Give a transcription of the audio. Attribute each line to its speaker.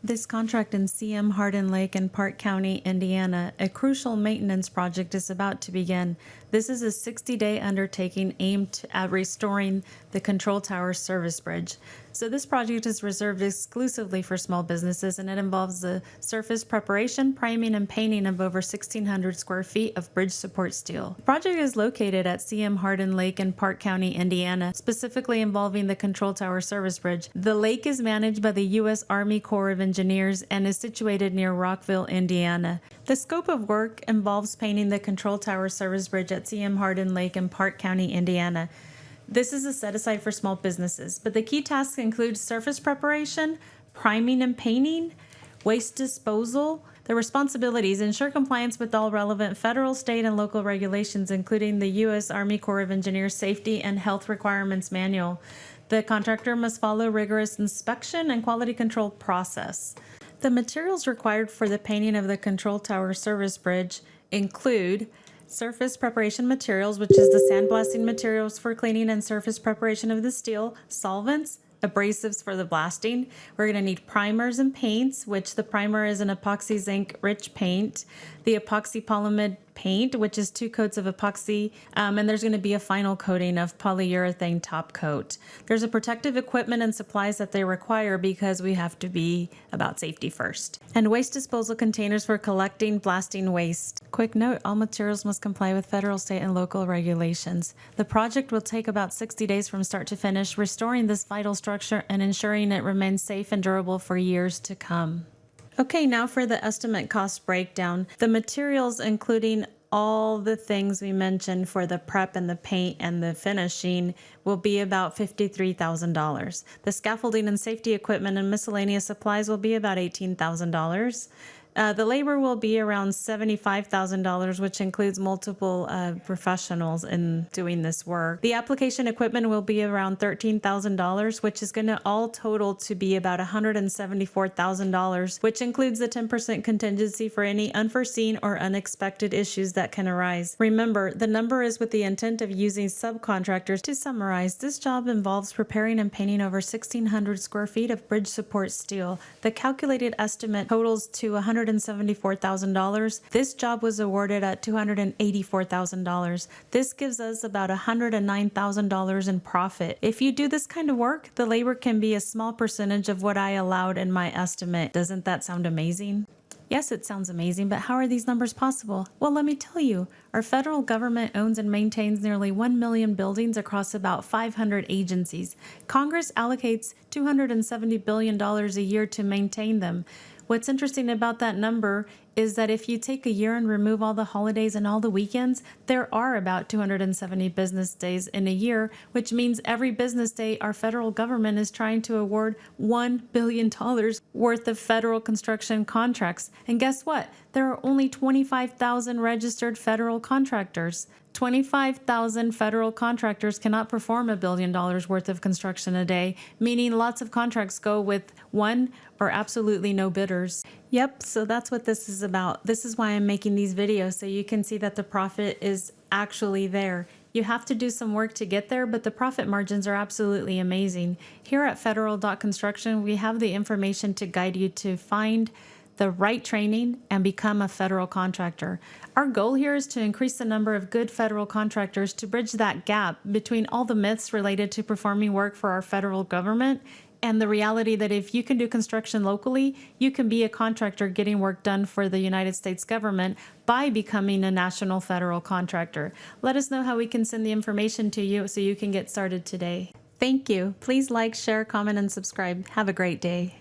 Speaker 1: This contract in CM Harden Lake in Parke County, Indiana, a crucial maintenance project is about to begin. This is a 60-day undertaking aimed at restoring the control tower service bridge. So this project is reserved exclusively for small businesses, and it involves the surface preparation, priming, and painting of over 1,600 square feet of bridge support steel. The project is located at CM Harden Lake in Parke County, Indiana, specifically involving the control tower service bridge. The lake is managed by the U.S. Army Corps of Engineers and is situated near Rockville, Indiana. The scope of work involves painting the control tower service bridge at CM Harden Lake in Parke County, Indiana. This is a set aside for small businesses, but the key tasks include surface preparation, priming and painting, waste disposal. The responsibilities: ensure compliance with all relevant federal, state, and local regulations, including the U.S. Army Corps of Engineers Safety and Health Requirements Manual. The contractor must follow rigorous inspection and quality control process. The materials required for the painting of the control tower service bridge include surface preparation materials, which is the sandblasting materials for cleaning and surface preparation of the steel, solvents, abrasives for the blasting. We're going to need primers and paints, which the primer is an epoxy zinc rich paint, the epoxy polyamide paint, which is 2 coats of epoxy, and there's going to be a final coating of polyurethane top coat. There's a protective equipment and supplies that they require because we have to be about safety first. And waste disposal containers for collecting blasting waste. Quick note, all materials must comply with federal, state, and local regulations. The project will take about 60 days from start to finish, restoring this vital structure and ensuring it remains safe and durable for years to come. Okay, now for the estimate cost breakdown. The materials, including all the things we mentioned for the prep and the paint and the finishing, will be about $53,000. The scaffolding and safety equipment and miscellaneous supplies will be about $18,000. The labor will be around $75,000, which includes multiple professionals in doing this work. The application equipment will be around $13,000, which is going to all total to be about $174,000, which includes the 10% contingency for any unforeseen or unexpected issues that can arise. Remember, the number is with the intent of using subcontractors. To summarize, this job involves preparing and painting over 1,600 square feet of bridge support steel. The calculated estimate totals to $174,000. This job was awarded at $284,000. This gives us about $109,000 in profit. If you do this kind of work, the labor can be a small percentage of what I allowed in my estimate. Doesn't that sound amazing? Yes, it sounds amazing, but how are these numbers possible? Well, let me tell you. Our federal government owns and maintains nearly 1 million buildings across about 500 agencies. Congress allocates $270 billion a year to maintain them. What's interesting about that number is that if you take a year and remove all the holidays and all the weekends, there are about 270 business days in a year, which means every business day our federal government is trying to award $1 billion worth of federal construction contracts. And guess what? There are only 25,000 registered federal contractors. 25,000 federal contractors cannot perform $1 billion worth of construction a day, meaning lots of contracts go with one or absolutely no bidders. Yep, so that's what this is about. This is why I'm making these videos, so you can see that the profit is actually there. You have to do some work to get there, but the profit margins are absolutely amazing. Here at Federal Construction, we have the information to guide you to find the right training and become a federal contractor. Our goal here is to increase the number of good federal contractors to bridge that gap between all the myths related to performing work for our federal government and the reality that if you can do construction locally, you can be a contractor getting work done for the United States government by becoming a national federal contractor. Let us know how we can send the information to you so you can get started today. Thank you. Please like, share, comment, and subscribe. Have a great day.